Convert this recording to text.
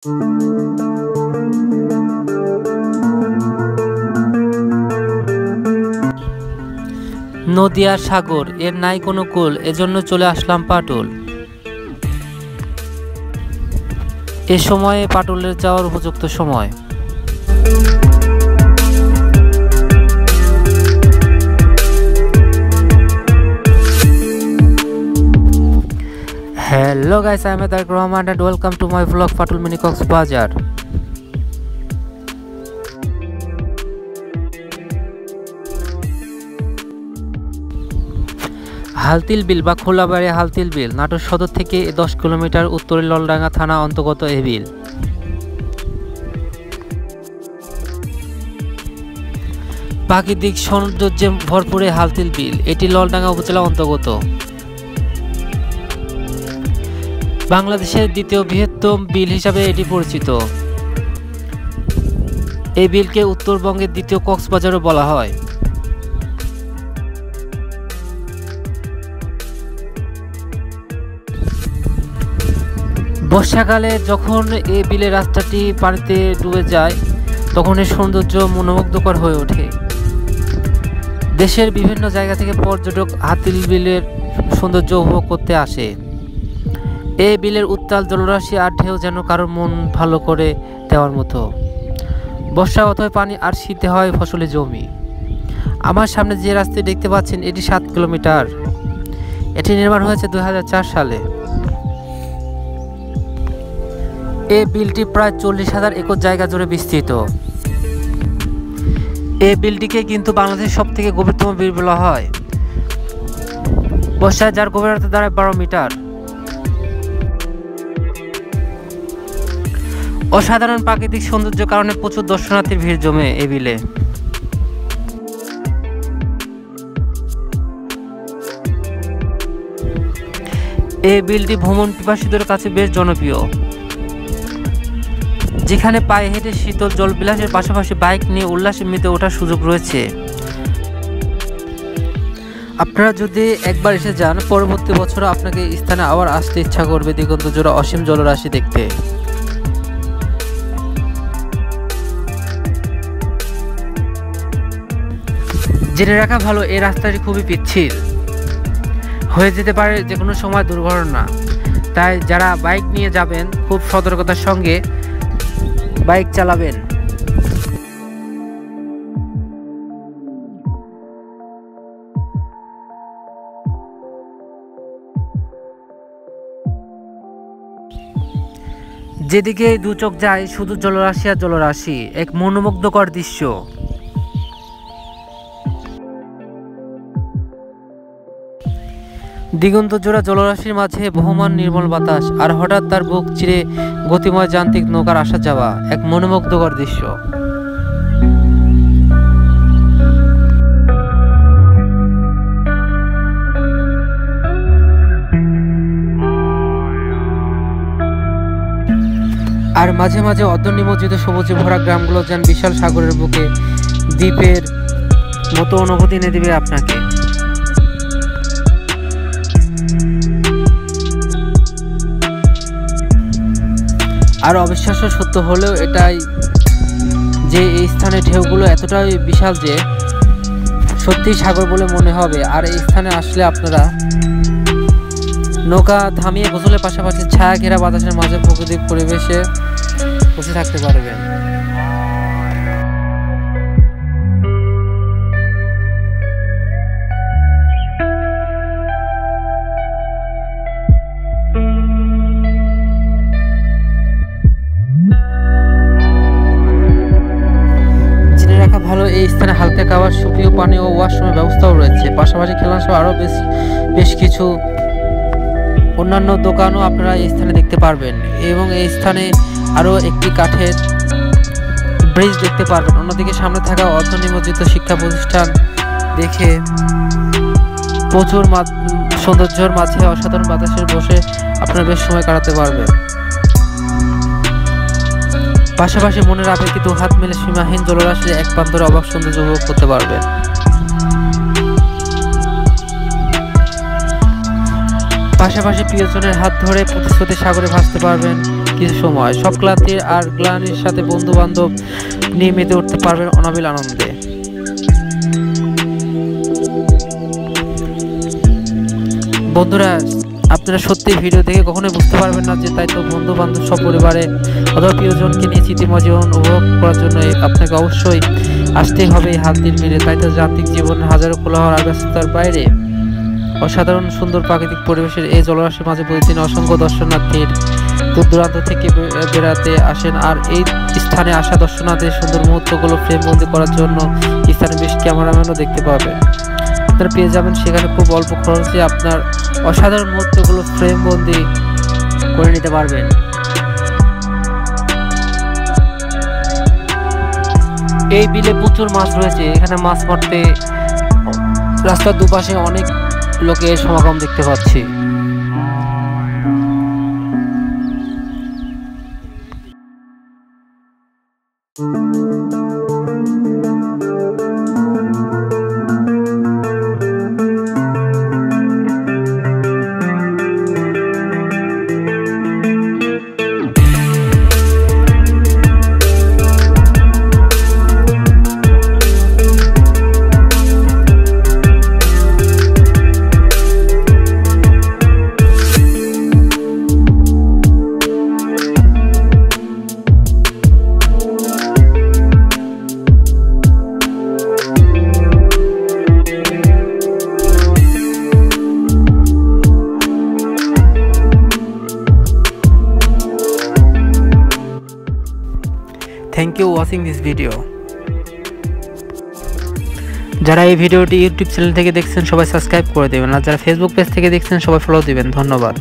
নদী আর সাগর এর নাই কোনো কুল, এজন্য চলে আসলাম পাটুল। এ সময়ে পাটুলের যাওয়ার উপযুক্ত সময়। Hello guys, I am Tareq Rahman and welcome to my vlog Patul Mini Coxbajar. হালতিল বিল বা খোলাবাড়ি হালতিল বিল নাটোর সদর থেকে 10 কিলোমিটার উত্তরে ললডাঙ্গা থানা অন্তর্গত এই বিল। প্রাকৃতিক সৌন্দর্যে ভরপুর হালতিল বিল, এটি ললডাঙ্গা উপজেলা অন্তর্গত। বাংলাদেশের দ্বিতীয় বৃহত্তম বিল হিসাবে এটি পরিচিত। এই বিলকে উত্তরবঙ্গের দ্বিতীয় কক্সবাজারও বলা হয়। বর্ষাকালে যখন এই বিলের রাস্তাটি পানিতে ডুবে যায় তখন এর সৌন্দর্য মনোমুগ্ধকর হয়ে ওঠে। দেশের বিভিন্ন জায়গা থেকে পর্যটক হাতিল বিলের সৌন্দর্য উপভোগ করতে আসে। এই বিলের উত্তাল জলরাশি আর ঢেউ যেন কারোর মন ভালো করে দেওয়ার মতো। বর্ষা অথবা পানি আর শীতে হয় ফসলি জমি। আমার সামনে যে রাস্তাটি দেখতে পাচ্ছেন এটি 7 কিলোমিটার। এটি নির্মাণ হয়েছে 2004 সালে। এই বিলটি প্রায় 40,000 একর জায়গা জুড়ে বিস্তৃত। এই বিলটিকে কিন্তু বাংলাদেশের সব থেকে গভীরতম বিল বলা হয়। বর্ষায় যার গভীরতা দাঁড়ায় 12 মিটার। অসাধারণ প্রাকৃতিক সৌন্দর্যের কারণে প্রচুর দর্শনার্থীর ভিড় জমে এই বিলে। এই বিলটি ভ্রমণ পিপাসুদের কাছে বেশ জনপ্রিয়, যেখানে পায়ে হেঁটে শীতল জলবিলাসের পাশাপাশি বাইক নিয়ে উল্লাসে মেতে ওঠার সুযোগ রয়েছে। আপনারা যদি একবার এসে যান, পরবর্তী বছর আপনাকে এই স্থানে আবার আসতে ইচ্ছা করবে দিগন্ত জোড়া অসীম জলরাশি দেখতে। জেনে রাখা ভালো, এই রাস্তাটি খুবই পিচ্ছিল, হয়ে যেতে পারে যে কোনো সময় দুর্ঘটনা। তাই যারা বাইক নিয়ে যাবেন খুব সতর্কতার সঙ্গে বাইক চালাবেন। যেদিকে দু চোখ যায় শুধু জলরাশি আর জলরাশি, এক মনোমুগ্ধকর দৃশ্য। দিগন্ত জোড়া জলরাশির মাঝে বহমান নির্মল বাতাস, আর হঠাৎ তার বুক চিরে গতিময় যান্ত্রিক নৌকার আসা যাওয়া, এক মনোমুগ্ধকর দৃশ্য। আর মাঝে মাঝে অর্ধনিমজ্জিত সবুজে ভরা গ্রামগুলো যেন বিশাল সাগরের বুকে দ্বীপের মতো অনুভূতি এনে দেবে আপনাকে। আর অবিশ্বাস্য সত্য হলেও এটাই যে এই স্থানের ঢেউগুলো এতটাই বিশাল যে সত্যিই সাগর বলে মনে হবে। আর এই স্থানে আসলে আপনারা নৌকা থামিয়ে গোসলের পাশাপাশি ছায়া ঘেরা বাতাসের মাঝে প্রাকৃতিক পরিবেশে বসে থাকতে পারবেন। ভালো, এই স্থানে হালকা খাবার, সুপেয় পানি ও ওয়াশরুমের ব্যবস্থাও রয়েছে। পাশাপাশি খেলনা সহ আরও বেশ কিছু অন্যান্য দোকানও আপনারা এই স্থানে দেখতে পারবেন। এবং এই স্থানে আরও একটি কাঠের ব্রিজ দেখতে পারবেন। অন্যদিকে সামনে থাকা অর্ধনিমজ্জিত শিক্ষা প্রতিষ্ঠান দেখে প্রচুর সৌন্দর্যের মাঝে অসাধারণ বাতাসে বসে আপনারা বেশ সময় কাটাতে পারবেন। পাশাপাশি মনের আবেগে দু হাত মিলে সীমাহীন জলরাশির এক প্রান্তরে অবাক সৌন্দর্য উপভোগ করতে পারবেন। পাশাপাশি প্রিয়জনের হাত ধরে প্রতিশ্রুতি সাগরে ভাসতে পারবেন। কিছু সময়। সব ক্লান্তির আর গ্লানির সাথে বন্ধু বান্ধব নিয়ে মেতে উঠতে পারবেন অনাবিল আনন্দে। বন্ধুরা, আপনারা সত্যি ভিডিও দেখে কখনোই বুঝতে পারবেন না যে তাই তো বন্ধু বান্ধব সব পরিবারে অথবা প্রিয়জনকে নিয়ে স্মৃতিময় জীবন উপভোগ করার জন্য আপনাকে অবশ্যই আসতেই হবে এই হাতির বিলে। তাই তো যান্ত্রিক জীবনের হাজারো কোলাহল আর ব্যস্ততার বাইরে অসাধারণ সুন্দর প্রাকৃতিক পরিবেশের এই জলরাশির মাঝে প্রতিদিন অসংখ্য দর্শনার্থীর দূর দূরান্ত থেকে বেড়াতে আসেন। আর এই স্থানে আসা দর্শনার্থীর সুন্দর মুহূর্তগুলো ফ্রেমবন্দি করার জন্য স্থানে বেশ ক্যামেরাম্যানও দেখতে পাবেন। আপনারা পেয়ে যাবেন সেখানে খুব অল্প খরচে আপনার অসাধারণ মুহূর্তগুলো ফ্রেমবন্দি করে নিতে পারবেন। এই বিলে প্রচুর মাছ রয়েছে। এখানে মাছ মারতে রাস্তার দুপাশে অনেক লোকের সমাগম দেখতে পাচ্ছি। Thank you watching this video. যারা এই ভিডিওটি ইউটিউব চ্যানেল থেকে দেখছেন সবাই সাবস্ক্রাইব করে দেবেন, আর যারা ফেসবুক পেজ থেকে দেখছেন সবাই ফলো দিবেন। ধন্যবাদ।